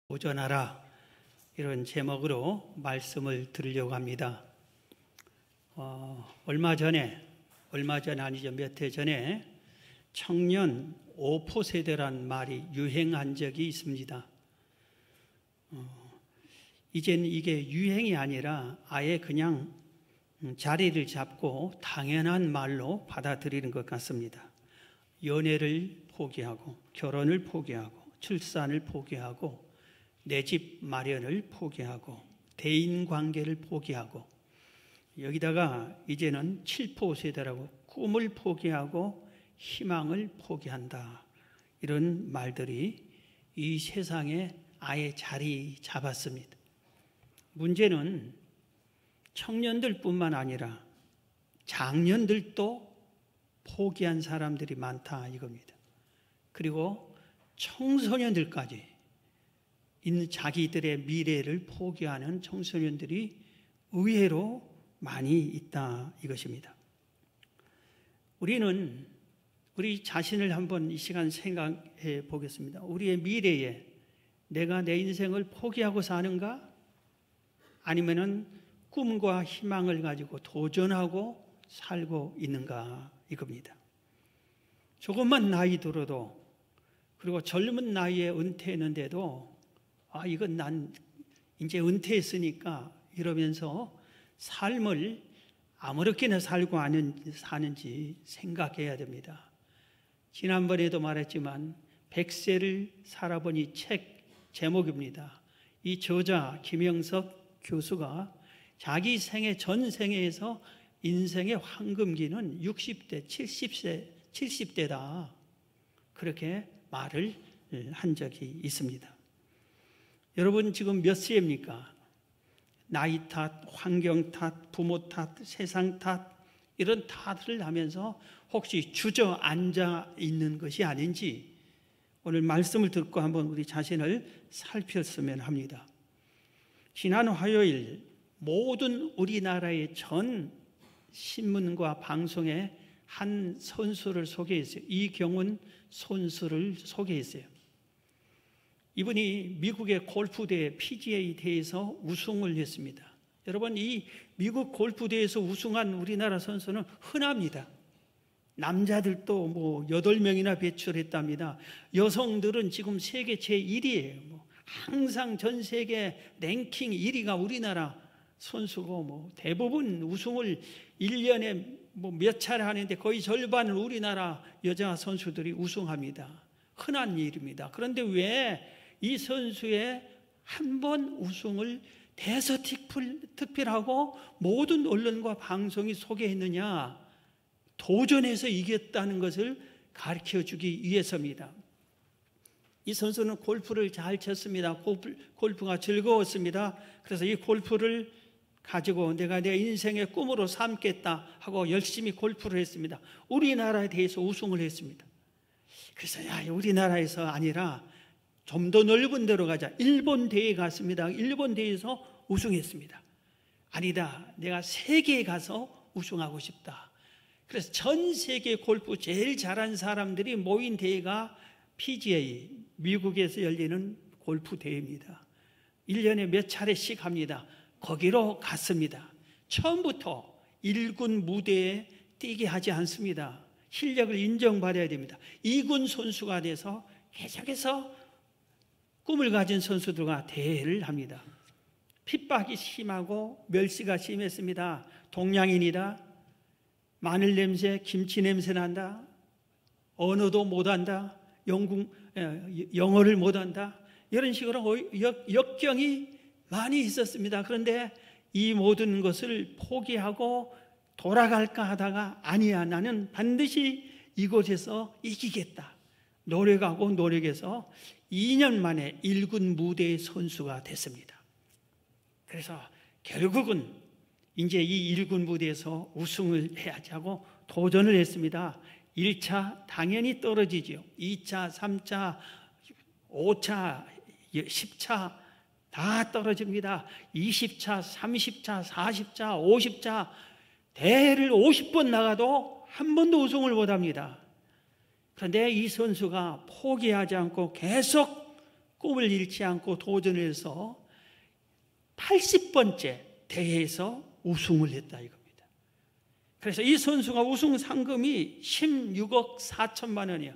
도전하라, 이런 제목으로 말씀을 드리려고 합니다. 얼마 전 아니죠, 몇 해 전에 청년 오포 세대란 말이 유행한 적이 있습니다. 이제는 이게 유행이 아니라 아예 그냥 자리를 잡고 당연한 말로 받아들이는 것 같습니다. 연애를 포기하고, 결혼을 포기하고, 출산을 포기하고, 내 집 마련을 포기하고, 대인관계를 포기하고, 여기다가 이제는 7포 세대라고 꿈을 포기하고 희망을 포기한다, 이런 말들이 이 세상에 아예 자리 잡았습니다. 문제는 청년들뿐만 아니라 장년들도 포기한 사람들이 많다, 이겁니다. 그리고 청소년들까지 있는 자기들의 미래를 포기하는 청소년들이 의외로 많이 있다, 이것입니다. 우리는 우리 자신을 한번 이 시간 생각해 보겠습니다. 우리의 미래에 내가 내 인생을 포기하고 사는가? 아니면은 꿈과 희망을 가지고 도전하고 살고 있는가, 이겁니다. 조금만 나이 들어도, 그리고 젊은 나이에 은퇴했는데도 이건 난 이제 은퇴했으니까 이러면서 삶을 아무렇게나 살고 사는지 생각해야 됩니다. 지난번에도 말했지만 100세를 살아보니 책 제목입니다. 이 저자 김영석 교수가 자기 생애 전생에서 인생의 황금기는 60대, 70대다, 그렇게 말을 한 적이 있습니다. 여러분 지금 몇 세입니까? 나이 탓, 환경 탓, 부모 탓, 세상 탓, 이런 탓을 하면서 혹시 주저앉아 있는 것이 아닌지 오늘 말씀을 듣고 한번 우리 자신을 살폈으면 합니다. 지난 화요일 모든 우리나라의 전 신문과 방송에 한 선수를 소개했어요. 이경훈 선수를 소개했어요. 이분이 미국의 골프대회 PGA 대회에서 우승을 했습니다. 여러분, 이 미국 골프대회에서 우승한 우리나라 선수는 흔합니다. 남자들도 8명이나 배출했답니다. 여성들은 지금 세계 제1위예요. 항상 전 세계 랭킹 1위가 우리나라 선수고, 대부분 우승을 1년에 몇 차례 하는데 거의 절반을 우리나라 여자 선수들이 우승합니다. 흔한 일입니다. 그런데 왜 이 선수의 한 번 우승을 대서특필하고 모든 언론과 방송이 소개했느냐? 도전해서 이겼다는 것을 가르쳐주기 위해서입니다. 이 선수는 골프를 잘 쳤습니다. 골프가 즐거웠습니다. 그래서 이 골프를 가지고 내가 내 인생의 꿈으로 삼겠다 하고 열심히 골프를 했습니다. 우리나라에 대해서 우승을 했습니다. 그래서 우리나라에서 아니라 좀 더 넓은 데로 가자. 일본 대회에 갔습니다. 일본 대회에서 우승했습니다. 아니다, 내가 세계에 가서 우승하고 싶다. 그래서 전 세계 골프 제일 잘한 사람들이 모인 대회가 PGA, 미국에서 열리는 골프 대회입니다. 1년에 몇 차례씩 합니다. 거기로 갔습니다. 처음부터 1군 무대에 뛰게 하지 않습니다. 실력을 인정받아야 됩니다. 2군 선수가 돼서 계속해서 꿈을 가진 선수들과 대회를 합니다. 핍박이 심하고 멸시가 심했습니다. 동양인이다, 마늘 냄새, 김치 냄새 난다, 언어도 못한다, 영어를 못한다, 이런 식으로 역경이 많이 있었습니다. 그런데 이 모든 것을 포기하고 돌아갈까 하다가 아니야, 나는 반드시 이곳에서 이기겠다, 노력하고 노력해서 2년 만에 1군 무대의 선수가 됐습니다. 그래서 결국은 이제 이 1군 무대에서 우승을 해야지 하고 도전을 했습니다. 1차 당연히 떨어지죠. 2차, 3차, 5차, 10차 다 떨어집니다. 20차, 30차, 40차, 50차 대회를 50번 나가도 한 번도 우승을 못합니다. 그런데 이 선수가 포기하지 않고 계속 꿈을 잃지 않고 도전해서 80번째 대회에서 우승을 했다 이겁니다. 그래서 이 선수가 우승 상금이 16억 4천만 원이에요.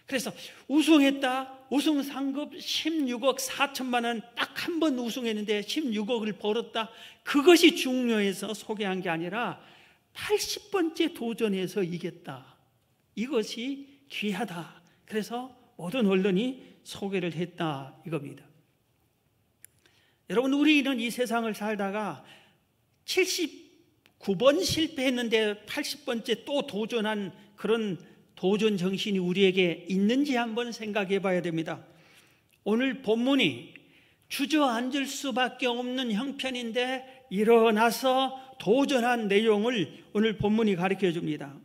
그래서 우승했다. 우승 상금 16억 4천만 원 딱 한 번 우승했는데 16억을 벌었다. 그것이 중요해서 소개한 게 아니라 80번째 도전해서 이겼다. 이것이 귀하다. 그래서 모든 언론이 소개를 했다 이겁니다. 여러분, 우리는 이 세상을 살다가 79번 실패했는데 80번째 또 도전한 그런 도전 정신이 우리에게 있는지 한번 생각해 봐야 됩니다. 오늘 본문이 주저앉을 수밖에 없는 형편인데 일어나서 도전한 내용을 오늘 본문이 가르쳐 줍니다.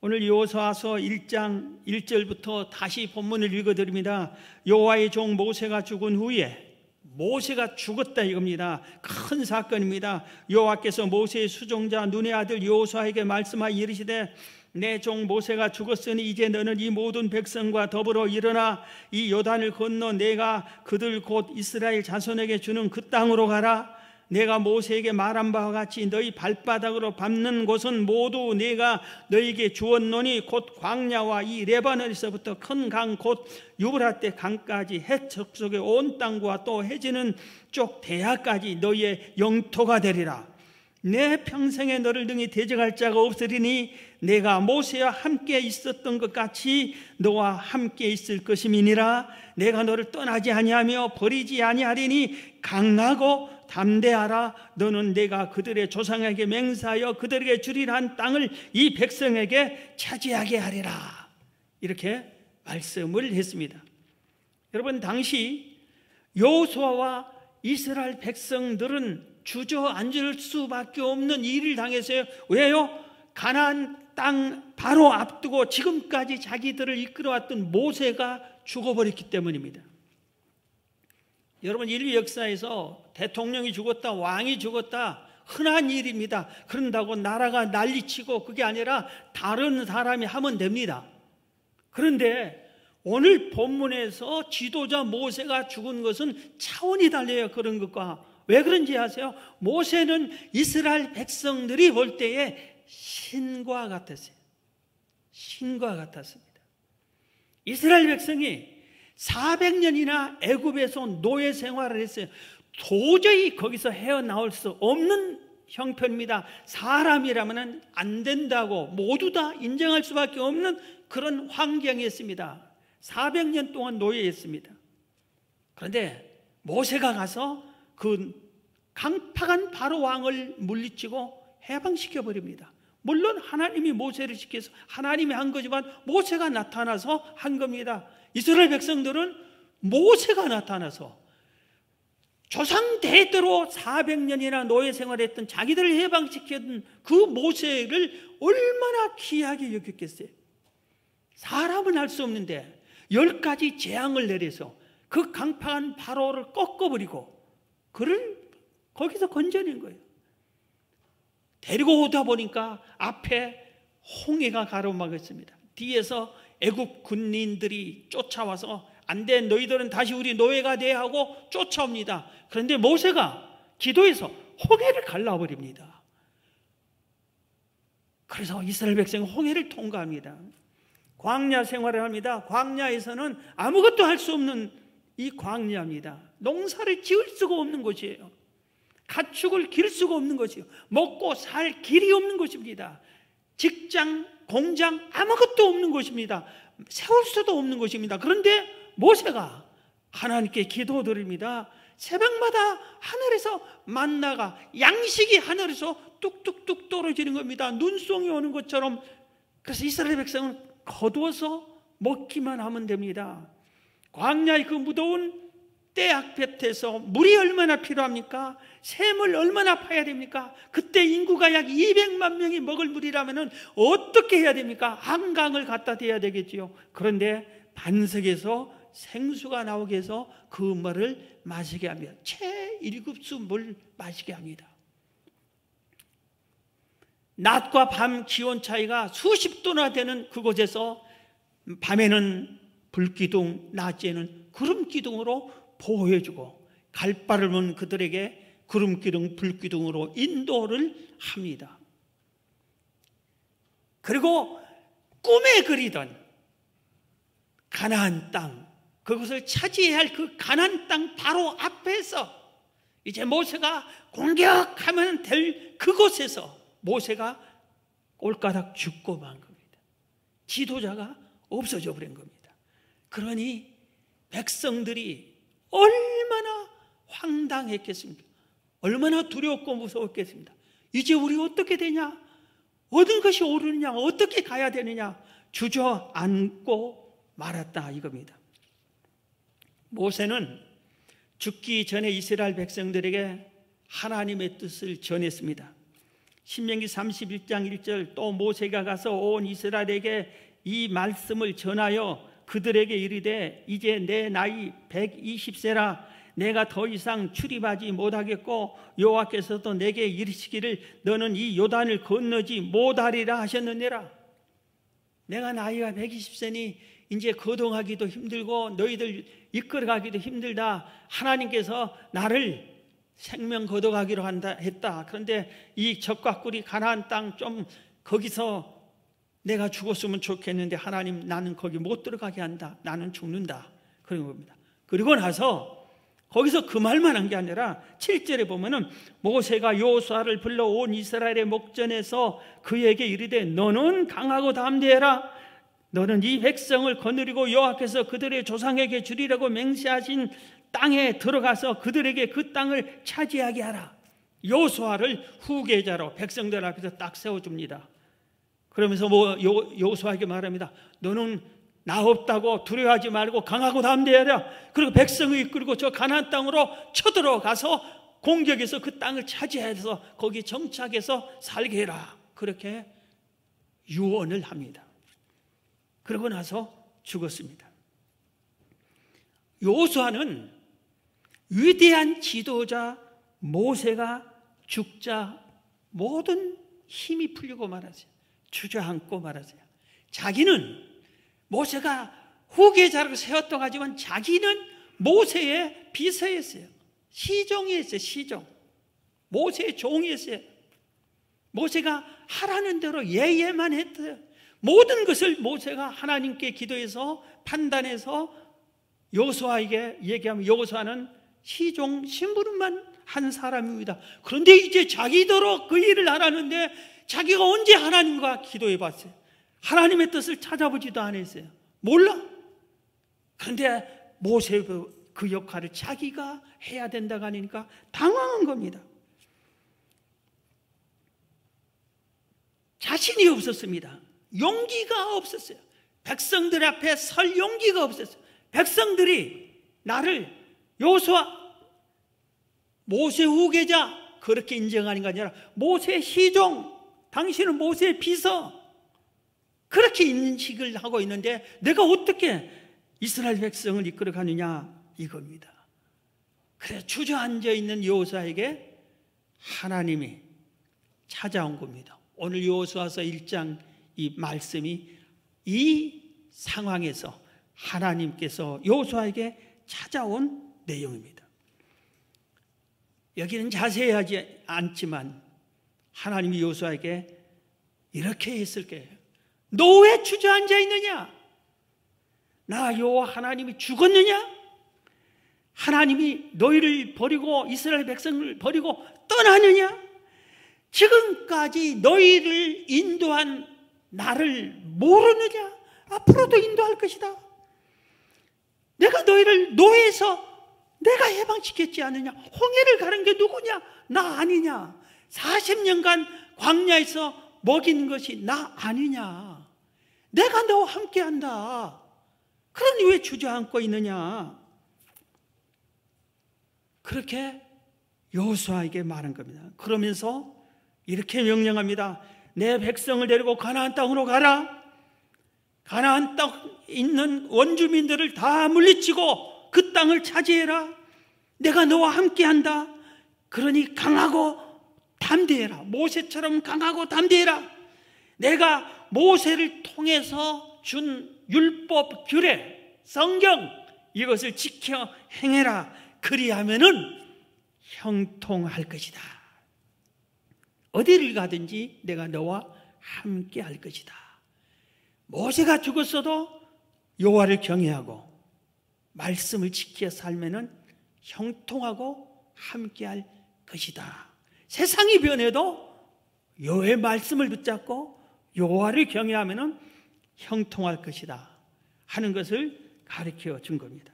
오늘 여호수아서 1장 1절부터 다시 본문을 읽어드립니다. 여호와의 종 모세가 죽은 후에, 모세가 죽었다 이겁니다. 큰 사건입니다. 여호와께서 모세의 수종자 눈의 아들 여호수아에게 말씀하여 이르시되 내 종 모세가 죽었으니 이제 너는 이 모든 백성과 더불어 일어나 이 요단을 건너 내가 그들 곧 이스라엘 자손에게 주는 그 땅으로 가라. 내가 모세에게 말한 바와 같이 너희 발바닥으로 밟는 곳은 모두 내가 너희에게 주었노니 곧 광야와 이 레바논에서부터 큰 강 곧 유브라데 강까지 해적 속의 온 땅과 또 해지는 쪽 대하까지 너희의 영토가 되리라. 내 평생에 너를 능히 대적할 자가 없으리니 내가 모세와 함께 있었던 것 같이 너와 함께 있을 것임이니라. 내가 너를 떠나지 아니하며 버리지 아니하리니 강하고 담대하라. 너는 내가 그들의 조상에게 맹세하여 그들에게 주리라 한 땅을 이 백성에게 차지하게 하리라. 이렇게 말씀을 했습니다. 여러분, 당시 여호수아와 이스라엘 백성들은 주저앉을 수밖에 없는 일을 당했어요. 왜요? 가나안 땅 바로 앞두고 지금까지 자기들을 이끌어왔던 모세가 죽어버렸기 때문입니다. 여러분, 인류 역사에서 대통령이 죽었다, 왕이 죽었다, 흔한 일입니다. 그런다고 나라가 난리치고 그게 아니라 다른 사람이 하면 됩니다. 그런데 오늘 본문에서 지도자 모세가 죽은 것은 차원이 달라요. 그런 것과. 왜 그런지 아세요? 모세는 이스라엘 백성들이 볼 때에 신과 같았어요. 신과 같았습니다. 이스라엘 백성이 400년이나 애굽에서 노예 생활을 했어요. 도저히 거기서 헤어나올 수 없는 형편입니다. 사람이라면 안 된다고 모두 다 인정할 수밖에 없는 그런 환경이었습니다. 400년 동안 노예였습니다. 그런데 모세가 가서 그 강팍한 바로 왕을 물리치고 해방시켜 버립니다. 물론 하나님이 모세를 시켜서 하나님이 한 거지만 모세가 나타나서 한 겁니다. 이스라엘 백성들은 모세가 나타나서 조상 대대로 400년이나 노예 생활했던 자기들을 해방시켰던 그 모세를 얼마나 귀하게 여겼겠어요. 사람은 할 수 없는데 10가지 재앙을 내려서 그 강팍한 바로를 꺾어버리고 그를 거기서 건져낸 거예요. 데리고 오다 보니까 앞에 홍해가 가로막았습니다. 뒤에서 애굽 군인들이 쫓아와서 안 돼, 너희들은 다시 우리 노예가 돼야 하고 쫓아옵니다. 그런데 모세가 기도해서 홍해를 갈라버립니다. 그래서 이스라엘 백성은 홍해를 통과합니다. 광야 생활을 합니다. 광야에서는 아무것도 할 수 없는 이 광야입니다. 농사를 지을 수가 없는 곳이에요. 가축을 기를 수가 없는 것이요. 먹고 살 길이 없는 것입니다. 직장, 공장 아무것도 없는 곳입니다. 세울 수도 없는 곳입니다. 그런데 모세가 하나님께 기도드립니다. 새벽마다 하늘에서 만나가 양식이 하늘에서 뚝뚝뚝 떨어지는 겁니다. 눈송이 오는 것처럼. 그래서 이스라엘 백성은 거두어서 먹기만 하면 됩니다. 광야의 그 무더운 때약볕에서 물이 얼마나 필요합니까? 샘을 얼마나 파야 됩니까? 그때 인구가 약 200만 명이 먹을 물이라면 어떻게 해야 됩니까? 한강을 갖다 대야 되겠지요. 그런데 반석에서 생수가 나오게 해서 그 물을 마시게 합니다. 최1급수 물 마시게 합니다. 낮과 밤 기온 차이가 수십 도나 되는 그곳에서 밤에는 불기둥, 낮에는 구름 기둥으로 보호해주고 갈바름은 그들에게 구름 기둥, 불 기둥으로 인도를 합니다. 그리고 꿈에 그리던 가나안 땅, 그것을 차지해야 할 그 가나안 땅 바로 앞에서 이제 모세가 공격하면 될 그곳에서 모세가 꼴가닥 죽고 만 겁니다. 지도자가 없어져 버린 겁니다. 그러니 백성들이 얼마나 황당했겠습니까? 얼마나 두렵고 무서웠겠습니까? 이제 우리 어떻게 되냐? 어떤 것이 옳으냐? 어떻게 가야 되느냐? 주저앉고 말았다 이겁니다. 모세는 죽기 전에 이스라엘 백성들에게 하나님의 뜻을 전했습니다. 신명기 31장 1절, 또 모세가 가서 온 이스라엘에게 이 말씀을 전하여 그들에게 이르되 이제 내 나이 120세라 내가 더 이상 출입하지 못하겠고 여호와께서도 내게 이르시기를 너는 이 요단을 건너지 못하리라 하셨느니라. 내가 나이가 120세니 이제 거동하기도 힘들고 너희들 이끌어가기도 힘들다. 하나님께서 나를 생명 거둬가기로 했다. 그런데 이 적과 꿀이 가나안 땅 좀 거기서 내가 죽었으면 좋겠는데 하나님 나는 거기 못 들어가게 한다. 나는 죽는다. 그런 겁니다. 그리고 나서 거기서 그 말만 한 게 아니라 7절에 보면은 모세가 여호수아를 불러 온 이스라엘의 목전에서 그에게 이르되 너는 강하고 담대해라. 너는 이 백성을 거느리고 여호와께서 그들의 조상에게 주리라고 맹세하신 땅에 들어가서 그들에게 그 땅을 차지하게 하라. 여호수아를 후계자로 백성들 앞에서 딱 세워줍니다. 그러면서 여호수아에게 말합니다. 너는 나 없다고 두려워하지 말고 강하고 담대하라. 그리고 백성을 이끌고 저 가나안 땅으로 쳐들어가서 공격해서 그 땅을 차지해서 거기 정착해서 살게 해라. 그렇게 유언을 합니다. 그러고 나서 죽었습니다. 여호수아는 위대한 지도자 모세가 죽자 모든 힘이 풀리고 말하세요. 주저앉고 말하세요. 자기는 모세가 후계자로 세웠다고 하지만 자기는 모세의 비서였어요. 시종이었어요. 시종. 모세의 종이었어요. 모세가 하라는 대로 예예만 했어요. 모든 것을 모세가 하나님께 기도해서 판단해서 여호수아에게 얘기하면 여호수아는 시종 심부름만 한 사람입니다. 그런데 이제 자기대로 그 일을 하라는데 자기가 언제 하나님과 기도해 봤어요? 하나님의 뜻을 찾아보지도 않았어요. 몰라. 그런데 모세 그 역할을 자기가 해야 된다고 하니까 당황한 겁니다. 자신이 없었습니다. 용기가 없었어요. 백성들 앞에 설 용기가 없었어요. 백성들이 나를 여호수아 모세 후계자 그렇게 인정하는 게 아니라 모세 시종, 당신은 모세 비서 그렇게 인식을 하고 있는데 내가 어떻게 이스라엘 백성을 이끌어가느냐 이겁니다. 그래서 주저앉아 있는 여호수아에게 하나님이 찾아온 겁니다. 오늘 여호수아서 1장 이 말씀이 이 상황에서 하나님께서 여호수아에게 찾아온 내용입니다. 여기는 자세히 하지 않지만 하나님이 여호수아에게 이렇게 했을 거예요. 너 왜 주저앉아 있느냐? 나 여호와 하나님이 죽었느냐? 하나님이 너희를 버리고 이스라엘 백성을 버리고 떠나느냐? 지금까지 너희를 인도한 나를 모르느냐? 앞으로도 인도할 것이다. 내가 너희를 노예에서 내가 해방시켰지 않느냐? 홍해를 가른 게 누구냐? 나 아니냐? 40년간 광야에서 먹인 것이 나 아니냐? 내가 너와 함께한다. 그러니 왜 주저앉고 있느냐? 그렇게 여호수아에게 말한 겁니다. 그러면서 이렇게 명령합니다. 내 백성을 데리고 가나안 땅으로 가라. 가나안 땅에 있는 원주민들을 다 물리치고 그 땅을 차지해라. 내가 너와 함께한다. 그러니 강하고 담대해라. 모세처럼 강하고 담대해라. 내가 모세를 통해서 준 율법, 규례, 성경 이것을 지켜 행해라. 그리하면은 형통할 것이다. 어디를 가든지 내가 너와 함께 할 것이다. 모세가 죽었어도 여호와를 경외하고 말씀을 지켜 살면은 형통하고 함께 할 것이다. 세상이 변해도 여호와의 말씀을 붙잡고 여호와를 경외하면은 형통할 것이다 하는 것을 가르쳐 준 겁니다.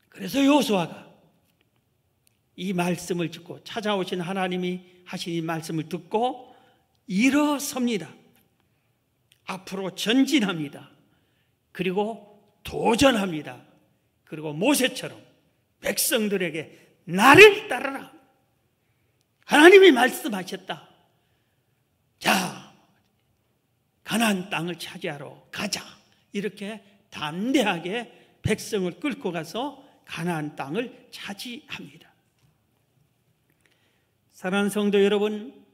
그래서 여호수아가 이 말씀을 듣고 찾아오신 하나님이 하신 이 말씀을 듣고 일어섭니다. 앞으로 전진합니다. 그리고 도전합니다. 그리고 모세처럼 백성들에게 나를 따르라. 하나님이 말씀하셨다. 자, 가나안 땅을 차지하러 가자. 이렇게 담대하게 백성을 끌고 가서 가나안 땅을 차지합니다. 사랑하는 성도 여러분,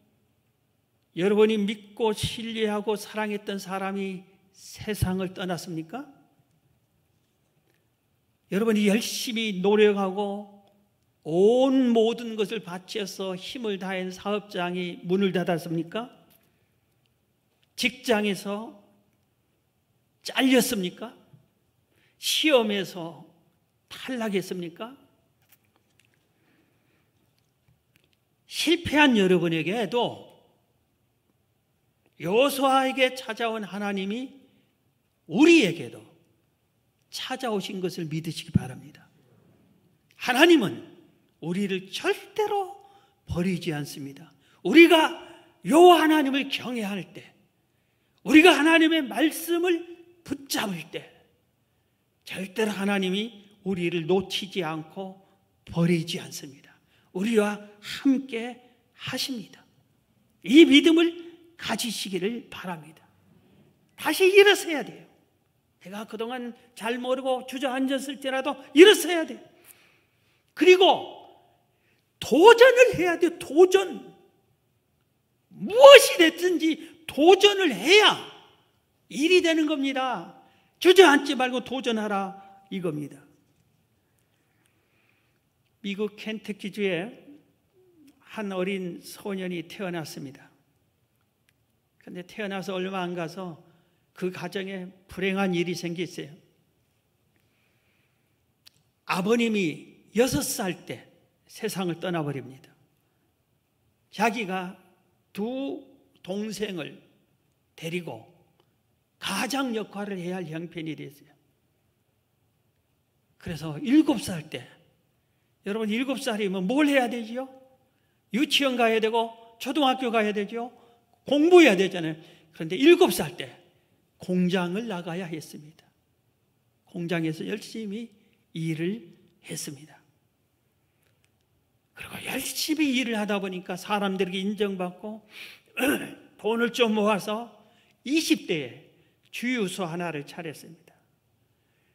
여러분이 믿고 신뢰하고 사랑했던 사람이 세상을 떠났습니까? 여러분이 열심히 노력하고 온 모든 것을 바쳐서 힘을 다한 사업장이 문을 닫았습니까? 직장에서 잘렸습니까? 시험에서 탈락했습니까? 실패한 여러분에게도 여호수아에게 찾아온 하나님이 우리에게도 찾아오신 것을 믿으시기 바랍니다. 하나님은 우리를 절대로 버리지 않습니다. 우리가 여호와 하나님을 경외할 때, 우리가 하나님의 말씀을 붙잡을 때 절대로 하나님이 우리를 놓치지 않고 버리지 않습니다. 우리와 함께 하십니다. 이 믿음을 가지시기를 바랍니다. 다시 일어서야 돼요. 내가 그동안 잘 모르고 주저앉았을지라도 일어서야 돼요. 그리고 도전을 해야 돼요. 도전. 무엇이 됐든지 도전을 해야 일이 되는 겁니다. 주저앉지 말고 도전하라 이겁니다. 미국 켄터키주에 한 어린 소년이 태어났습니다. 그런데 태어나서 얼마 안 가서 그 가정에 불행한 일이 생겼어요. 아버님이 6살 때 세상을 떠나버립니다. 자기가 두 동생을 데리고 가장 역할을 해야 할 형편이 됐어요. 그래서 7살 때, 여러분 7살이면 뭘 해야 되지요? 유치원 가야 되고 초등학교 가야 되죠. 공부해야 되잖아요. 그런데 7살 때 공장을 나가야 했습니다. 공장에서 열심히 일을 했습니다. 그리고 열심히 일을 하다 보니까 사람들에게 인정받고 돈을 좀 모아서 20대에 주유소 하나를 차렸습니다.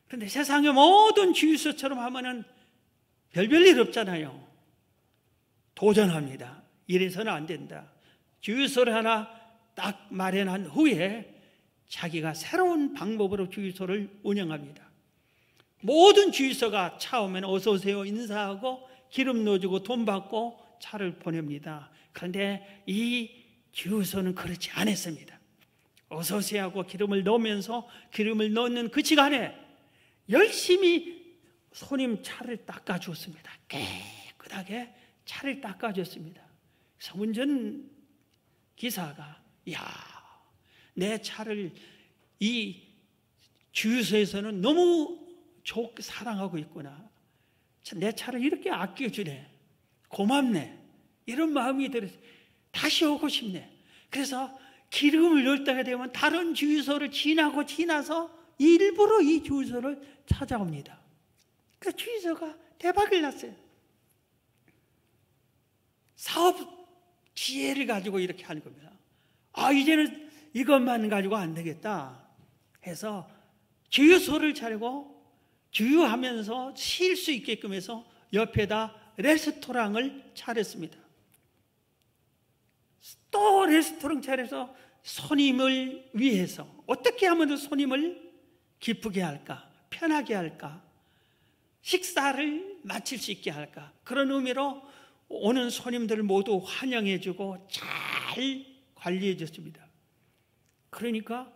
그런데 세상의 모든 주유소처럼 하면은 별별 일 없잖아요. 도전합니다. 이래서는 안 된다. 주유소를 하나 딱 마련한 후에 자기가 새로운 방법으로 주유소를 운영합니다. 모든 주유소가 차 오면 어서 오세요 인사하고 기름 넣어주고 돈 받고 차를 보냅니다. 그런데 이 주유소는 그렇지 않았습니다. 어서 오세요 하고 기름을 넣으면서 기름을 넣는 그 시간에 열심히 손님 차를 닦아줬습니다. 깨끗하게 차를 닦아줬습니다. 그래서 운전기사가 내 차를 이 주유소에서는 너무 사랑하고 있구나. 내 차를 이렇게 아껴주네. 고맙네. 이런 마음이 들어서 다시 오고 싶네. 그래서 기름을 넣을 때가 되면 다른 주유소를 지나서 일부러 이 주유소를 찾아옵니다. 그래서 주유소가 대박을 났어요. 사업 지혜를 가지고 이렇게 하는 겁니다. 이제는 이것만 가지고 안 되겠다 해서 주유소를 차리고 주유하면서 쉴 수 있게끔 해서 옆에다 레스토랑을 차렸습니다. 또 레스토랑 차려서 손님을 위해서 어떻게 하면 손님을 기쁘게 할까? 편하게 할까? 식사를 마칠 수 있게 할까? 그런 의미로 오는 손님들을 모두 환영해주고 잘 관리해줬습니다. 그러니까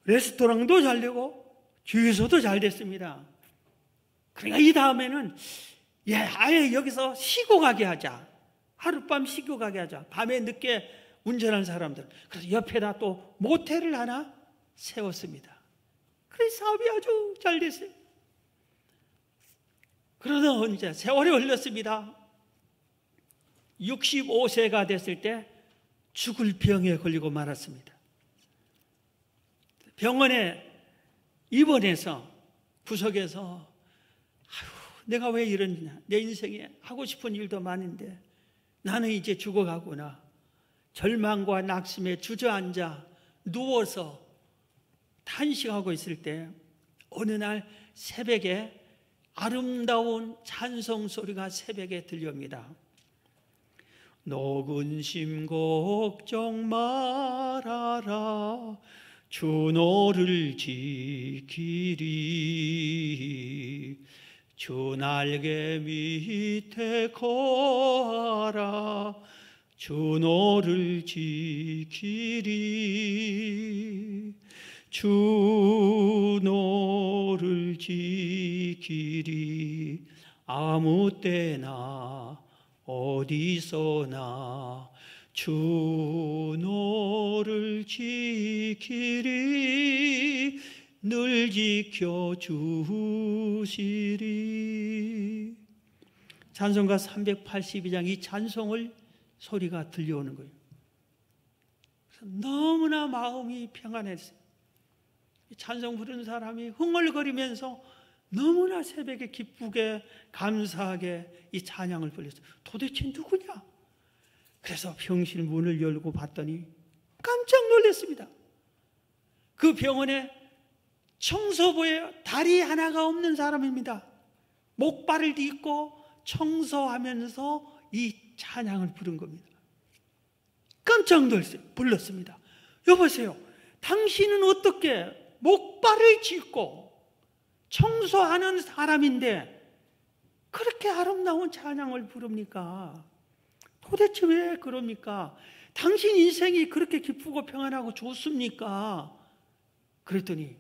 레스토랑도 잘 되고 주유소도 잘 됐습니다. 그러니까 이 다음에는 아예 여기서 쉬고 가게 하자. 하룻밤 쉬고 가게 하자. 밤에 늦게 운전한 사람들. 그래서 옆에다 또 모텔을 하나 세웠습니다. 그래서 사업이 아주 잘 됐어요. 그러다 이제 세월이 흘렀습니다. 65세가 됐을 때 죽을 병에 걸리고 말았습니다. 병원에 입원해서 구석에서 내가 왜 이러냐, 내 인생에 하고 싶은 일도 많은데 나는 이제 죽어가구나. 절망과 낙심에 주저앉아 누워서 탄식하고 있을 때 어느 날 새벽에 아름다운 찬송 소리가 새벽에 들려옵니다. 녹은 심 걱정 말아라, 주 너를 지키리. 주 날개 밑에 거하라, 주 너를 지키리. 주 너를 지키리. 아무 때나 어디서나 주 너를 지키리. 늘 지켜주시리. 찬송가 382장 이 찬송을 소리가 들려오는 거예요. 그래서 너무나 마음이 평안했어요. 찬송 부르는 사람이 흥얼거리면서 너무나 새벽에 기쁘게 감사하게 이 찬양을 불렀어요. 도대체 누구냐? 그래서 병실 문을 열고 봤더니 깜짝 놀랐습니다. 그 병원에 청소부에 다리 하나가 없는 사람입니다. 목발을 딛고 청소하면서 이 찬양을 부른 겁니다. 깜짝 놀랐어요. 불렀습니다. 여보세요, 당신은 어떻게 목발을 짚고 청소하는 사람인데 그렇게 아름다운 찬양을 부릅니까? 도대체 왜 그럽니까? 당신 인생이 그렇게 기쁘고 평안하고 좋습니까? 그랬더니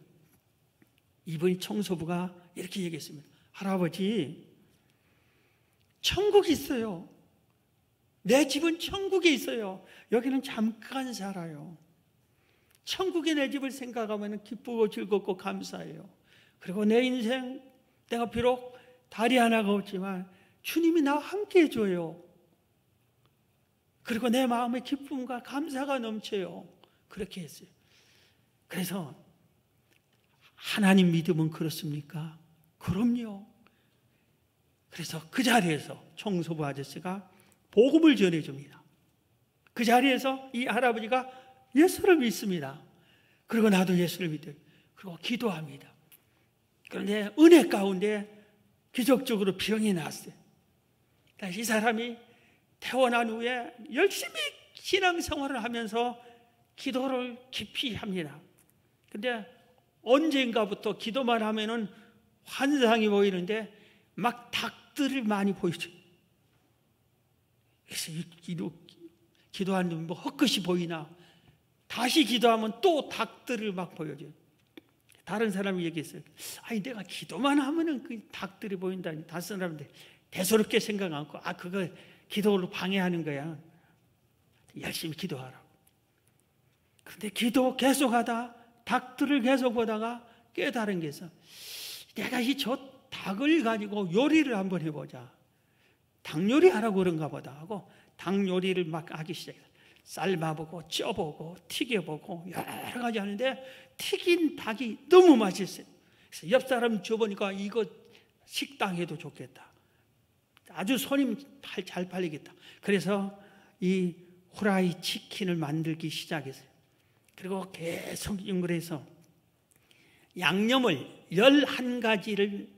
이분이 청소부가 이렇게 얘기했습니다. 할아버지, 천국이 있어요. 내 집은 천국에 있어요. 여기는 잠깐 살아요. 천국에 내 집을 생각하면 기쁘고 즐겁고 감사해요. 그리고 내 인생, 내가 비록 다리 하나가 없지만 주님이 나와 함께 해줘요. 그리고 내 마음에 기쁨과 감사가 넘쳐요. 그렇게 했어요. 그래서 하나님 믿음은 그렇습니까? 그럼요. 그래서 그 자리에서 청소부 아저씨가 복음을 전해줍니다. 그 자리에서 이 할아버지가 예수를 믿습니다. 그리고 나도 예수를 믿어요. 그리고 기도합니다. 그런데 은혜 가운데 기적적으로 병이 났어요. 이 사람이 태어난 후에 열심히 신앙생활을 하면서 기도를 깊이 합니다. 그런데 언젠가부터 기도만 하면은 환상이 보이는데 막 닭들을 많이 보이죠. 그래서 기도하는데 뭐 헛것이 보이나, 다시 기도하면 또 닭들을 막 보여줘요. 다른 사람이 얘기했어요. 아니, 내가 기도만 하면은 그 닭들이 보인다니. 다른 사람들 대수롭게 생각 않고, 그거 기도로 방해하는 거야. 열심히 기도하라고. 그런데 기도 계속하다 닭들을 계속 보다가 깨달은 게 있어. 내가 저 닭을 가지고 요리를 한번 해보자. 닭 요리 하라고 그런가 보다 하고 닭 요리를 막 하기 시작했어요. 삶아보고 쪄보고 튀겨보고 여러 가지 하는데 튀긴 닭이 너무 맛있어요. 그래서 옆 사람 줘보니까 이거 식당에도 좋겠다. 아주 손님 잘 팔리겠다. 그래서 이 후라이 치킨을 만들기 시작했어요. 그리고 계속 연구해서 양념을 11가지를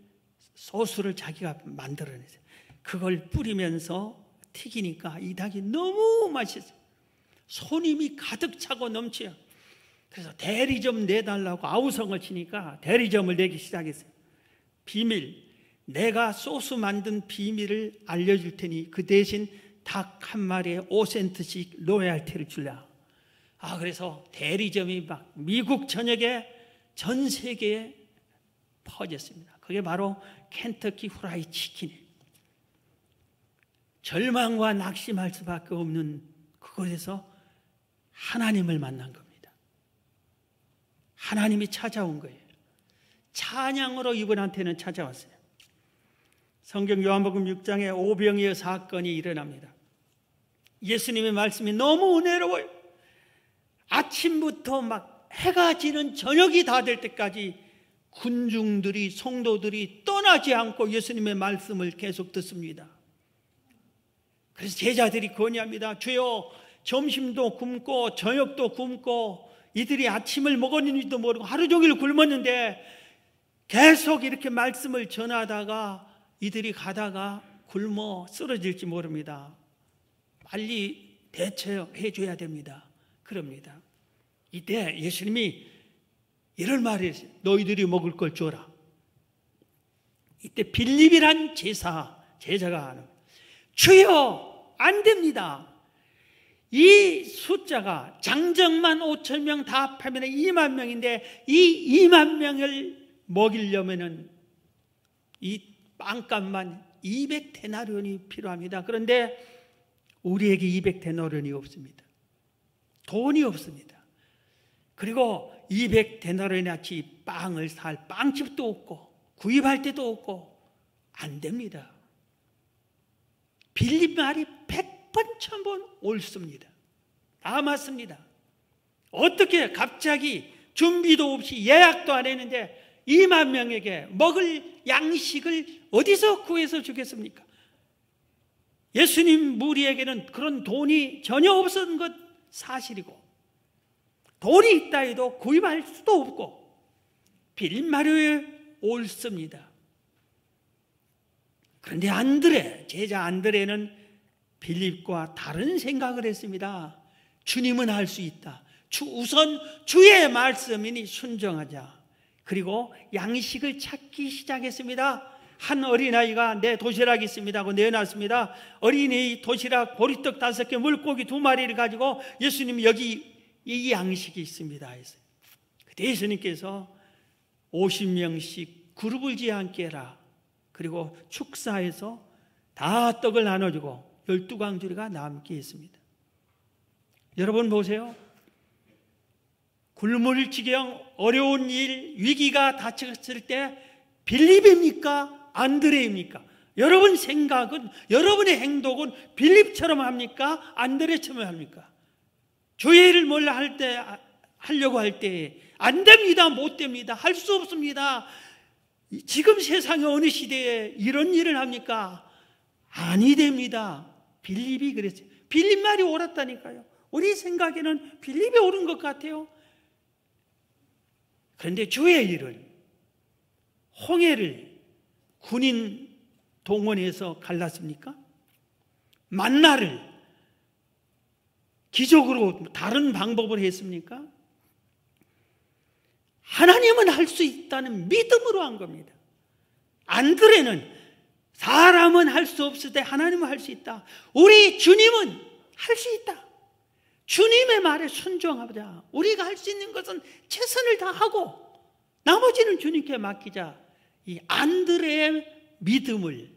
소스를 자기가 만들어냈어요. 그걸 뿌리면서 튀기니까 이 닭이 너무 맛있어요. 손님이 가득 차고 넘쳐요. 그래서 대리점 내달라고 아우성을 치니까 대리점을 내기 시작했어요. 비밀, 내가 소스 만든 비밀을 알려줄 테니 그 대신 닭 한 마리에 5센트씩 로얄티를 줄라. 그래서 대리점이 막 미국 전역에 전 세계에 퍼졌습니다. 그게 바로 켄터키 후라이 치킨이에요. 절망과 낙심할 수밖에 없는 그곳에서 하나님을 만난 겁니다. 하나님이 찾아온 거예요. 찬양으로 이분한테는 찾아왔어요. 성경 요한복음 6장에 오병이어 사건이 일어납니다. 예수님의 말씀이 너무 은혜로워요. 아침부터 막 해가 지는 저녁이 다 될 때까지 군중들이, 성도들이 떠나지 않고 예수님의 말씀을 계속 듣습니다. 그래서 제자들이 건의합니다. 주여, 점심도 굶고 저녁도 굶고 이들이 아침을 먹었는지도 모르고 하루 종일 굶었는데 계속 이렇게 말씀을 전하다가 이들이 가다가 굶어 쓰러질지 모릅니다. 빨리 대처해 줘야 됩니다. 그럽니다. 이때 예수님이 이런 말을 했어요. 너희들이 먹을 걸 줘라. 이때 빌립이란 제자가 하는, 주여, 안 됩니다. 이 숫자가 장정만 5천 명 다 합하면 2만 명인데 이 2만 명을 먹이려면은 이 빵값만 200데나리온이 필요합니다. 그런데 우리에게 200데나리온이 없습니다. 돈이 없습니다. 그리고 200데나리온어치 빵을 살 빵집도 없고 구입할 데도 없고 안 됩니다. 빌립 말이 100번 1000번 옳습니다. 다 맞습니다. 어떻게 갑자기 준비도 없이 예약도 안 했는데 2만 명에게 먹을 양식을 어디서 구해서 주겠습니까? 예수님 무리에게는 그런 돈이 전혀 없었던 것 사실이고 돈이 있다 해도 구입할 수도 없고 빌립 말이 옳습니다. 그런데 제자 안드레는 빌립과 다른 생각을 했습니다. 주님은 할 수 있다. 우선 주의 말씀이니 순종하자. 그리고 양식을 찾기 시작했습니다. 한 어린아이가 내 도시락 있습니다 하고 내놨습니다. 어린이 도시락 보리떡 5개 물고기 2마리를 가지고 예수님 여기 이 양식이 있습니다 했어요. 그때 예수님께서 50명씩 그룹을 지어 앉게 해라. 그리고 축사해서 다 떡을 나눠주고 12광주리가 남게 했습니다. 여러분 보세요. 굶을 지경 어려운 일, 위기가 닥쳤을 때 빌립입니까? 안드레입니까? 여러분 생각은, 여러분의 행동은 빌립처럼 합니까? 안드레처럼 합니까? 주의를 몰라 하려고 할 때 안 됩니다. 못 됩니다. 할 수 없습니다. 지금 세상의 어느 시대에 이런 일을 합니까? 아니 됩니다. 빌립이 그랬어요. 빌립 말이 옳았다니까요. 우리 생각에는 빌립이 옳은 것 같아요. 그런데 주의 일을, 홍해를 군인 동원해서 갈랐습니까? 만나를 기적으로 다른 방법을 했습니까? 하나님은 할 수 있다는 믿음으로 한 겁니다. 안드레는 사람은 할 수 없을 때 하나님은 할 수 있다. 우리 주님은 할 수 있다. 주님의 말에 순종하자. 우리가 할 수 있는 것은 최선을 다하고 나머지는 주님께 맡기자. 이 안드레의 믿음을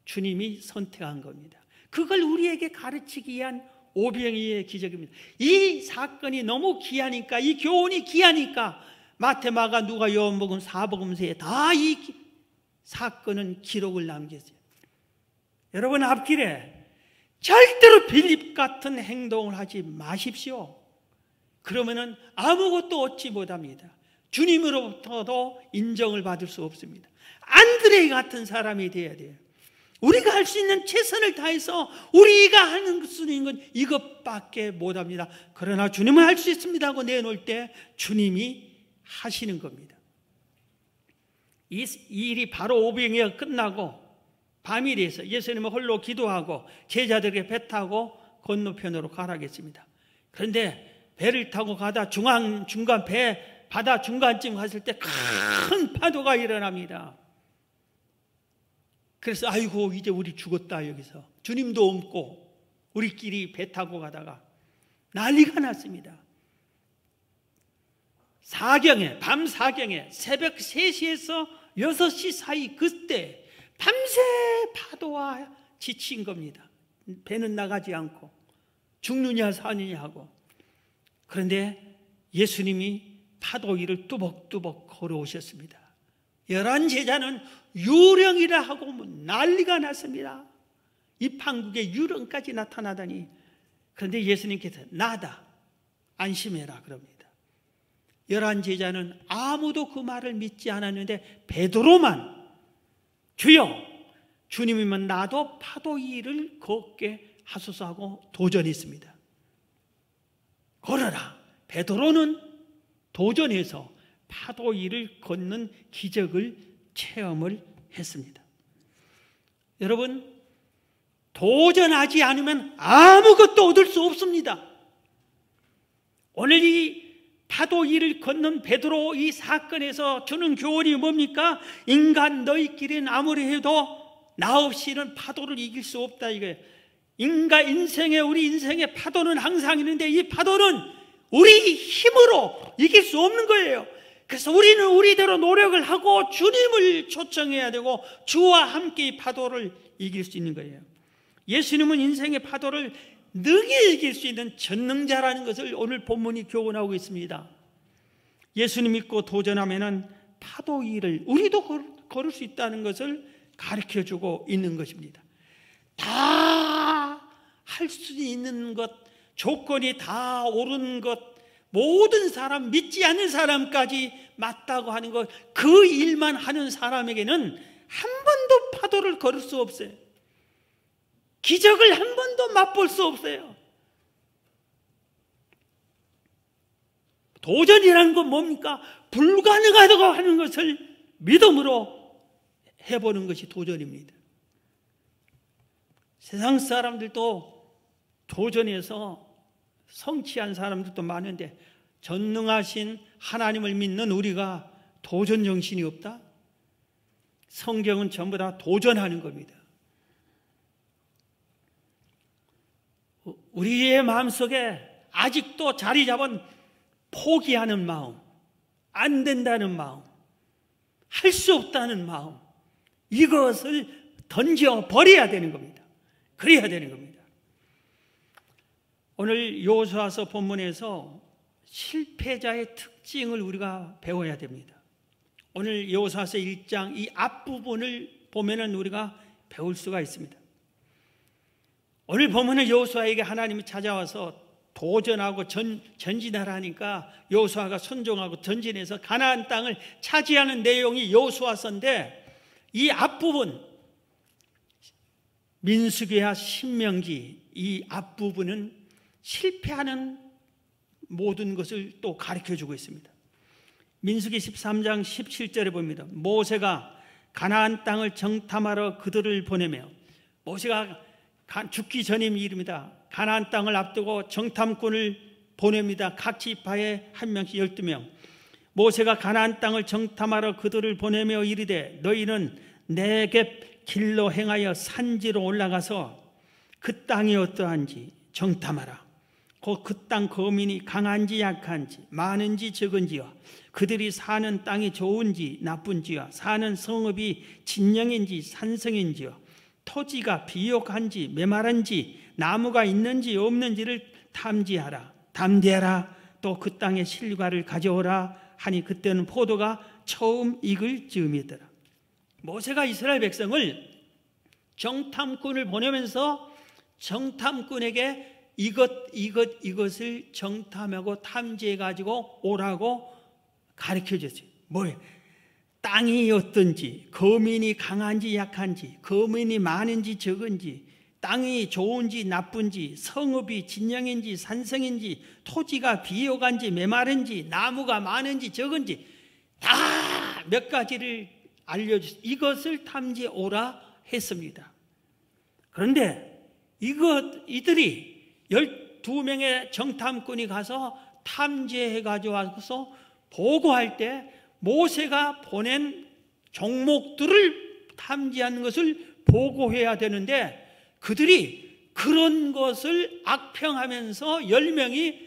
주님이 선택한 겁니다. 그걸 우리에게 가르치기 위한 오병이의 기적입니다. 이 사건이 너무 귀하니까, 이 교훈이 귀하니까 마태, 마가, 누가, 요한복음, 사복음서에 다 이 사건은 기록을 남겼어요. 여러분 앞길에 절대로 빌립 같은 행동을 하지 마십시오. 그러면은 아무것도 얻지 못합니다. 주님으로부터도 인정을 받을 수 없습니다. 안드레 같은 사람이 되어야 돼요. 우리가 할 수 있는 최선을 다해서 우리가 하는 수 있는 건 이것밖에 못합니다. 그러나 주님은 할 수 있습니다 하고 내놓을 때 주님이 하시는 겁니다. 이 일이 바로 오병이어가 끝나고 밤이 돼서 예수님은 홀로 기도하고 제자들에게 배 타고 건너편으로 가라겠습니다. 그런데 배를 타고 가다 중간 배 바다 중간쯤 갔을 때 큰 파도가 일어납니다. 그래서 아이고 이제 우리 죽었다. 여기서 주님도 없고 우리끼리 배 타고 가다가 난리가 났습니다. 밤 4경에 새벽 3시에서 6시 사이 그때 밤새 파도와 지친 겁니다. 배는 나가지 않고 죽느냐 사느냐 하고. 그런데 예수님이 파도 위를 뚜벅뚜벅 걸어오셨습니다. 11 제자는 유령이라 하고 난리가 났습니다. 이 판국에 유령까지 나타나다니. 그런데 예수님께서 나다 안심해라 그럽니다. 11 제자는 아무도 그 말을 믿지 않았는데 베드로만 주여 주님이면 나도 파도 위를 걷게 하소서 하고 도전했습니다. 걸어라. 베드로는 도전해서 파도 위를 걷는 기적을 체험을 했습니다. 여러분, 도전하지 않으면 아무것도 얻을 수 없습니다. 오늘 이 파도 위를 걷는 베드로 이 사건에서 주는 교훈이 뭡니까? 인간 너희끼리는 아무리 해도 나 없이는 파도를 이길 수 없다 이거예요. 우리 인생의 파도는 항상 있는데 이 파도는 우리 힘으로 이길 수 없는 거예요. 그래서 우리는 우리대로 노력을 하고 주님을 초청해야 되고 주와 함께 이 파도를 이길 수 있는 거예요. 예수님은 인생의 파도를 능히 이길 수 있는 전능자라는 것을 오늘 본문이 교훈하고 있습니다. 예수님 믿고 도전하면은 파도 위를 우리도 걸을 수 있다는 것을 가르쳐주고 있는 것입니다. 다 할 수 있는 것, 조건이 다 옳은 것, 모든 사람, 믿지 않는 사람까지 맞다고 하는 것, 그 일만 하는 사람에게는 한 번도 파도를 걸을 수 없어요. 기적을 한 번도 맛볼 수 없어요. 도전이라는 건 뭡니까? 불가능하다고 하는 것을 믿음으로 해보는 것이 도전입니다. 세상 사람들도 도전해서 성취한 사람들도 많은데 전능하신 하나님을 믿는 우리가 도전 정신이 없다? 성경은 전부 다 도전하는 겁니다. 우리의 마음속에 아직도 자리 잡은 포기하는 마음, 안 된다는 마음, 할 수 없다는 마음, 이것을 던져버려야 되는 겁니다. 그래야 되는 겁니다. 오늘 여호수아서 본문에서 실패자의 특징을 우리가 배워야 됩니다. 오늘 여호수아서 1장 이 앞부분을 보면은 우리가 배울 수가 있습니다. 오늘 보면은 여호수아에게 하나님이 찾아와서 도전하고 전진하라 하니까 여호수아가 순종하고 전진해서 가나안 땅을 차지하는 내용이 여호수아서인데 이 앞부분 민수기와 신명기 이 앞부분은 실패하는 모든 것을 또 가르쳐주고 있습니다. 민수기 13장 17절에 봅니다. 모세가 가나안 땅을 정탐하러 그들을 보내며 모세가 죽기 전임 일입니다. 가나안 땅을 앞두고 정탐꾼을 보냅니다. 각 지파에 한 명씩 12명. 모세가 가나안 땅을 정탐하러 그들을 보내며 이르되 너희는 네겝 길로 행하여 산지로 올라가서 그 땅이 어떠한지 정탐하라. 그 땅 거민이 강한지 약한지 많은지 적은지와 그들이 사는 땅이 좋은지 나쁜지와 사는 성읍이 진영인지 산성인지와 토지가 비옥한지 메마른지 나무가 있는지 없는지를 탐지하라. 담대하라. 또 그 땅의 실과를 가져오라 하니 그때는 포도가 처음 익을 즈음이더라. 모세가 이스라엘 백성을 정탐꾼을 보내면서 정탐꾼에게 이것을 정탐하고 탐지해 가지고 오라고 가르쳐 줬어요. 뭐예요? 땅이 어떤지, 거민이 강한지 약한지, 거민이 많은지 적은지, 땅이 좋은지 나쁜지, 성읍이 진영인지 산성인지, 토지가 비옥한지 메마른지, 나무가 많은지 적은지 다 몇 가지를 알려주세요. 이것을 탐지해 오라 했습니다. 그런데 이들이 12명의 정탐꾼이 가서 탐지해 가져와서 보고할 때 모세가 보낸 종목들을 탐지하는 것을 보고해야 되는데 그들이 그런 것을 악평하면서 10명이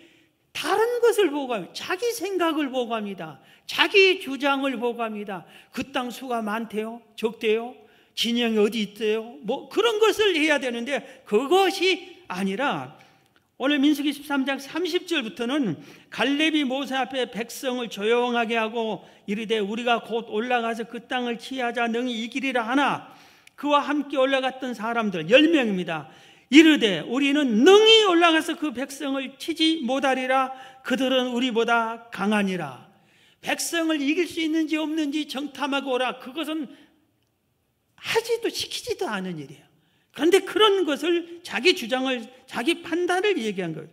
다른 것을 보고합니다. 자기 생각을 보고합니다. 자기 주장을 보고합니다. 그 땅 수가 많대요? 적대요? 진영이 어디 있대요? 뭐 그런 것을 해야 되는데 그것이 아니라 오늘 민수기 13장 30절부터는 갈렙이 모세 앞에 백성을 조용하게 하고 이르되 우리가 곧 올라가서 그 땅을 치하자 능히 이기리라 하나 그와 함께 올라갔던 사람들 10명입니다. 이르되 우리는 능히 올라가서 그 백성을 치지 못하리라. 그들은 우리보다 강하니라. 백성을 이길 수 있는지 없는지 정탐하고 오라. 그것은 하지도 시키지도 않은 일이에요. 그런데 그런 것을 자기 주장을 자기 판단을 얘기한 거예요.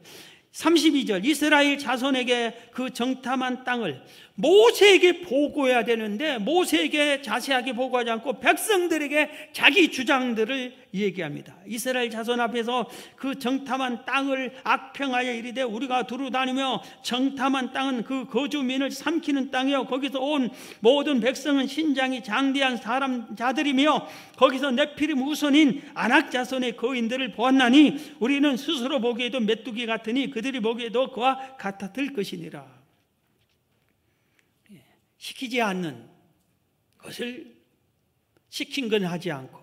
32절 이스라엘 자손에게 그 정탐한 땅을 모세에게 보고해야 되는데 모세에게 자세하게 보고하지 않고 백성들에게 자기 주장들을 얘기합니다. 이스라엘 자손 앞에서 그 정탐한 땅을 악평하여 이르되 우리가 두루 다니며 정탐한 땅은 그 거주민을 삼키는 땅이요 거기서 온 모든 백성은 신장이 장대한 사람자들이며 거기서 네피림 후손인 아낙 자손의 거인들을 보았나니 우리는 스스로 보기에도 메뚜기 같으니 그들이 보기에도 그와 같았을 것이니라. 시키지 않는 것을 시킨 건 하지 않고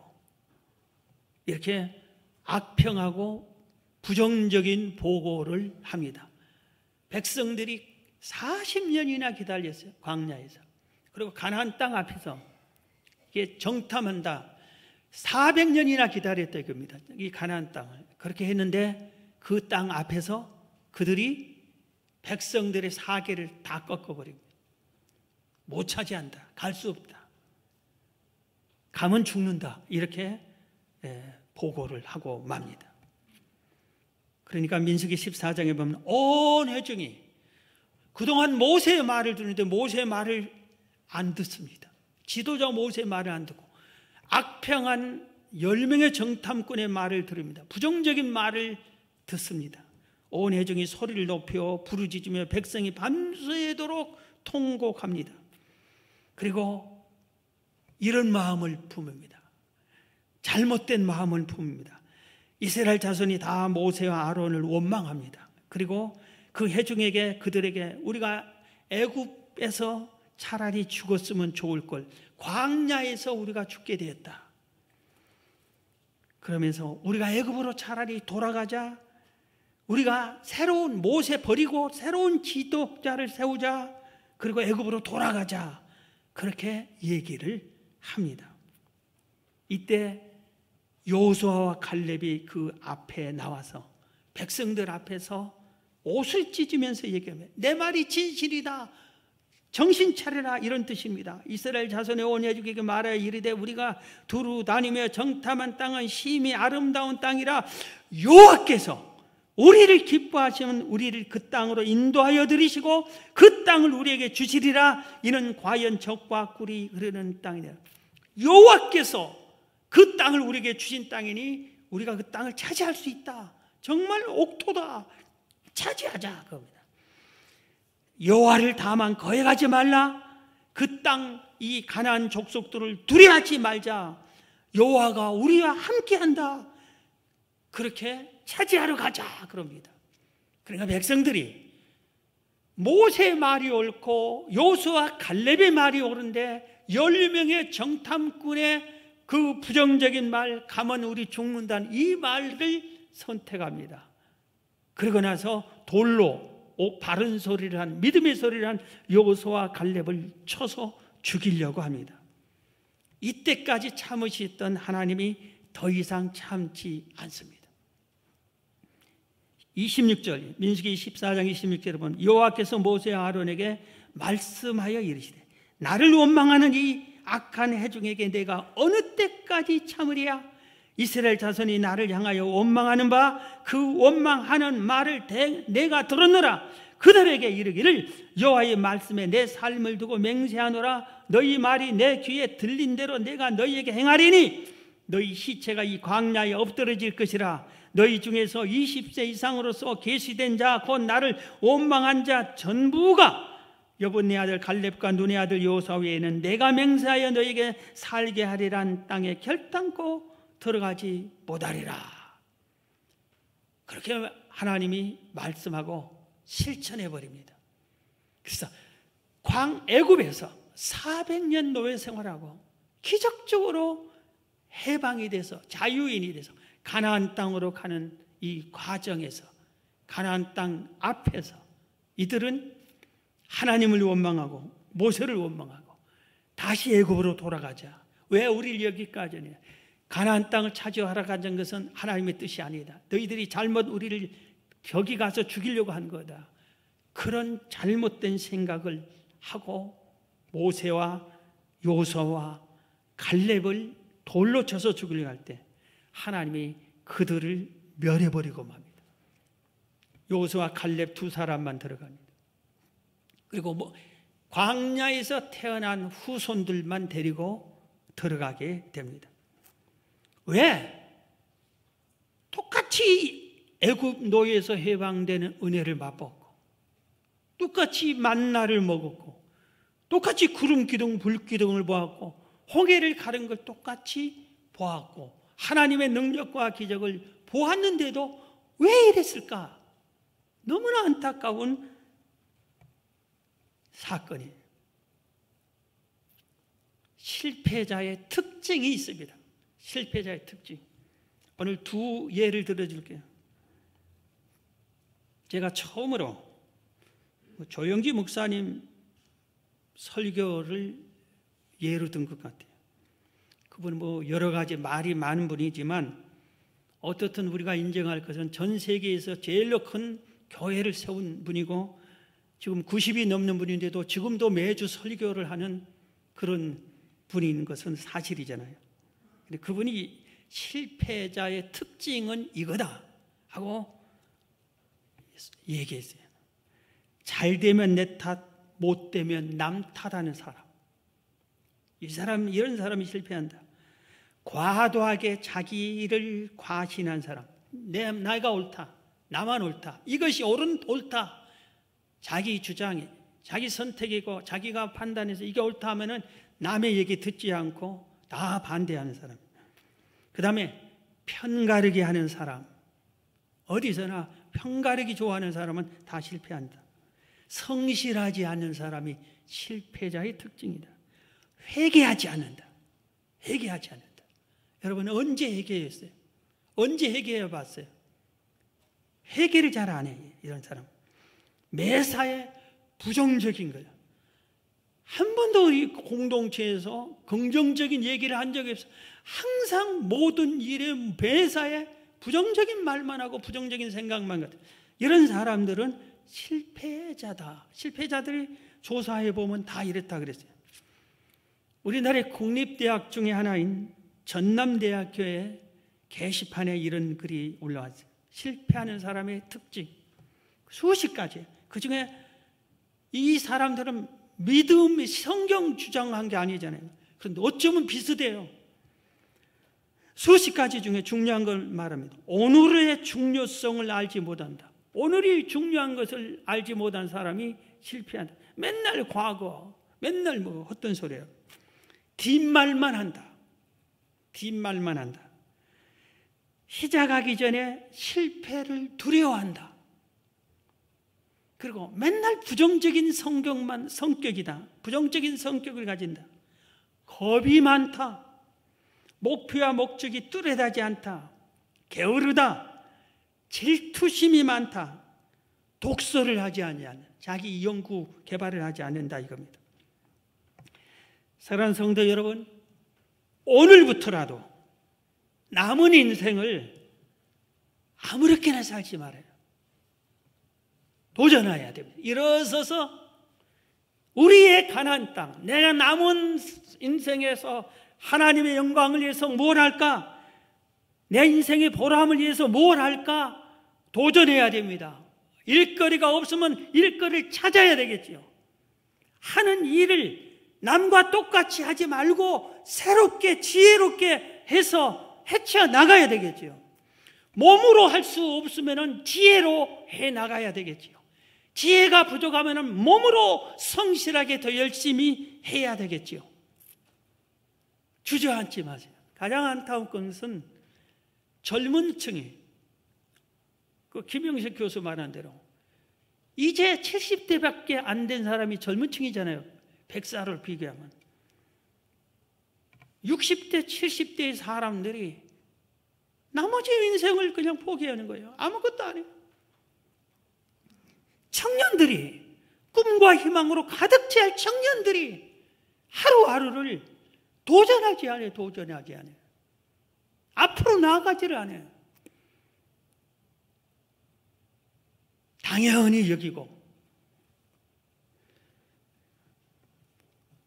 이렇게 악평하고 부정적인 보고를 합니다. 백성들이 40년이나 기다렸어요. 광야에서. 그리고 가나안 땅 앞에서 이게 정탐한다. 400년이나 기다렸다 이겁니다. 이 가나안 땅을. 그렇게 했는데 그 땅 앞에서 그들이 백성들의 사계를 다 꺾어버립니다. 못 차지한다. 갈 수 없다. 가면 죽는다. 이렇게 보고를 하고 맙니다. 그러니까 민수기 14장에 보면 온 회중이 그동안 모세의 말을 듣는데 모세의 말을 안 듣습니다. 지도자 모세의 말을 안 듣고 악평한 10명의 정탐꾼의 말을 들읍니다. 부정적인 말을 듣습니다. 온 회중이 소리를 높여 부르짖으며 백성이 밤새도록 통곡합니다. 그리고 이런 마음을 품습니다. 잘못된 마음을 품습니다. 이스라엘 자손이 다 모세와 아론을 원망합니다. 그리고 그 회중에게 그들에게 우리가 애굽에서 차라리 죽었으면 좋을 걸 광야에서 우리가 죽게 되었다. 그러면서 우리가 애굽으로 차라리 돌아가자. 우리가 새로운 모세 버리고 새로운 지도자를 세우자. 그리고 애굽으로 돌아가자. 그렇게 얘기를 합니다. 이때 여호수아와 갈렙이 그 앞에 나와서 백성들 앞에서 옷을 찢으면서 얘기하면 내 말이 진실이다. 정신 차려라 이런 뜻입니다. 이스라엘 자손의 온 회중에게 말하여 이르되 우리가 두루 다니며 정탐한 땅은 심히 아름다운 땅이라 여호와께서 우리를 기뻐하시면 우리를 그 땅으로 인도하여 들이시고 그 땅을 우리에게 주시리라. 이는 과연 적과 꿀이 흐르는 땅이라. 여호와께서 그 땅을 우리에게 주신 땅이니 우리가 그 땅을 차지할 수 있다. 정말 옥토다. 차지하자 그겁니다. 여호와를 다만 거역하지 말라. 그 땅 이 가나안 족속들을 두려워하지 말자. 여호와가 우리와 함께한다. 그렇게 차지하러 가자 그럽니다. 그러니까 백성들이 모세의 말이 옳고 여호수아 갈렙의 말이 옳은데 10명의 정탐꾼의 그 부정적인 말 가면 우리 죽는다는 이 말을 선택합니다. 그러고 나서 돌로 바른 소리를 한 믿음의 소리를 한 여호수아 갈렙을 쳐서 죽이려고 합니다. 이때까지 참으셨던 하나님이 더 이상 참지 않습니다. 26절 민수기 14장 26절에 보면 여호와께서 모세와 아론에게 말씀하여 이르시되 나를 원망하는 이 악한 회중에게 내가 어느 때까지 참으랴. 이스라엘 자손이 나를 향하여 원망하는 바 그 원망하는 말을 내가 들었노라. 그들에게 이르기를 여호와의 말씀에 내 삶을 두고 맹세하노라. 너희 말이 내 귀에 들린 대로 내가 너희에게 행하리니 너희 시체가 이 광야에 엎드러질 것이라. 너희 중에서 20세 이상으로서 계시된 자 곧 나를 원망한 자 전부가 여분네 아들 갈렙과 눈의 아들 여호수아 외에는 내가 맹세하여 너에게 살게 하리란 땅에 결단코 들어가지 못하리라. 그렇게 하나님이 말씀하고 실천해 버립니다. 그래서 애굽에서 400년 노예 생활하고 기적적으로 해방이 돼서 자유인이 돼서 가나안 땅으로 가는 이 과정에서, 가나안 땅 앞에서 이들은 하나님을 원망하고 모세를 원망하고 다시 애굽으로 돌아가자. 왜 우리를 여기까지 하냐? 가나안 땅을 차지하러 가는 것은 하나님의 뜻이 아니다. 너희들이 잘못 우리를 거기 가서 죽이려고 한 거다. 그런 잘못된 생각을 하고 모세와 여호수아와 갈렙을 돌로 쳐서 죽이려고 할 때 하나님이 그들을 멸해버리고 맙니다. 여호수아와 갈렙 두 사람만 들어갑니다. 그리고 광야에서 태어난 후손들만 데리고 들어가게 됩니다. 왜? 똑같이 애굽 노예에서 해방되는 은혜를 맛봤고, 똑같이 만나를 먹었고, 똑같이 구름 기둥, 불 기둥을 보았고, 홍해를 가른 걸 똑같이 보았고, 하나님의 능력과 기적을 보았는데도 왜 이랬을까? 너무나 안타까운 사건이에요. 실패자의 특징이 있습니다. 실패자의 특징. 오늘 두 예를 들어줄게요. 제가 처음으로 조영기 목사님 설교를 예로 든 것 같아요. 그분은 여러 가지 말이 많은 분이지만 어떻든 우리가 인정할 것은 전 세계에서 제일로 큰 교회를 세운 분이고 지금 90이 넘는 분인데도 지금도 매주 설교를 하는 그런 분인 것은 사실이잖아요. 근데 그분이 실패자의 특징은 이거다 하고 얘기했어요. 잘 되면 내 탓, 못 되면 남 탓하는 사람. 이런 사람이 실패한다. 과도하게 자기를 과신한 사람. 내가 옳다. 나만 옳다. 이것이 옳다. 자기 주장이, 자기 선택이고 자기가 판단해서 이게 옳다 하면은 남의 얘기 듣지 않고 다 반대하는 사람. 그 다음에 편가르기 하는 사람. 어디서나 편가르기 좋아하는 사람은 다 실패한다. 성실하지 않는 사람이 실패자의 특징이다. 회개하지 않는다. 회개하지 않는다. 여러분 언제 회개했어요? 언제 회개해 봤어요? 회개를 잘 안 해요. 이런 사람. 매사에 부정적인 거예요. 한 번도 이 공동체에서 긍정적인 얘기를 한 적이 없어요. 항상 모든 일에 매사에 부정적인 말만 하고 부정적인 생각만 같아요. 이런 사람들은 실패자다. 실패자들이 조사해 보면 다 이랬다 그랬어요. 우리나라의 국립대학 중에 하나인 전남대학교의 게시판에 이런 글이 올라왔어요. 실패하는 사람의 특징 수십 가지. 그 중에 이 사람들은 믿음, 성경 주장한 게 아니잖아요. 그런데 어쩌면 비슷해요. 수십 가지 중에 중요한 걸 말합니다. 오늘의 중요성을 알지 못한다. 오늘이 중요한 것을 알지 못한 사람이 실패한다. 맨날 과거, 맨날 헛된 소리예요. 뒷말만 한다. 뒷말만 한다. 시작하기 전에 실패를 두려워한다. 그리고 맨날 부정적인 성격이다. 부정적인 성격을 가진다. 겁이 많다. 목표와 목적이 뚜렷하지 않다. 게으르다. 질투심이 많다. 독서를 하지 않는, 자기 연구 개발을 하지 않는다 이겁니다. 사랑하는 성도 여러분, 오늘부터라도 남은 인생을 아무렇게나 살지 말아요. 도전해야 됩니다. 일어서서 우리의 가나안 땅, 내가 남은 인생에서 하나님의 영광을 위해서 뭘 할까? 내 인생의 보람을 위해서 뭘 할까? 도전해야 됩니다. 일거리가 없으면 일거리를 찾아야 되겠지요. 하는 일을 남과 똑같이 하지 말고 새롭게 지혜롭게 해서 헤쳐나가야 되겠지요. 몸으로 할 수 없으면 지혜로 해나가야 되겠지요. 지혜가 부족하면 몸으로 성실하게 더 열심히 해야 되겠지요. 주저앉지 마세요. 가장 안타까운 것은 젊은 층이, 그 김영식 교수 말한 대로 이제 70대밖에 안 된 사람이 젊은 층이잖아요. 100살을 비교하면 60대, 70대의 사람들이 나머지 인생을 그냥 포기하는 거예요. 아무것도 안 해요. 청년들이, 꿈과 희망으로 가득 찰 청년들이 하루하루를 도전하지 않아요. 도전하지 않아요. 앞으로 나아가지를 않아요. 당연히 여기고.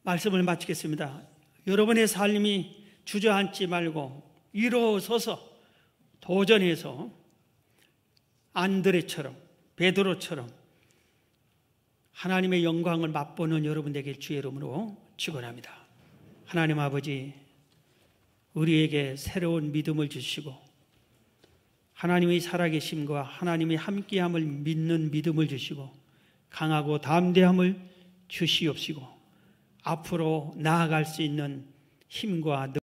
말씀을 마치겠습니다. 여러분의 삶이 주저앉지 말고 일어서서 도전해서 안드레처럼, 베드로처럼 하나님의 영광을 맛보는 여러분 되길 주의 이름으로 축원합니다. 하나님 아버지, 우리에게 새로운 믿음을 주시고 하나님의 살아계심과 하나님의 함께함을 믿는 믿음을 주시고 강하고 담대함을 주시옵시고 앞으로 나아갈 수 있는 힘과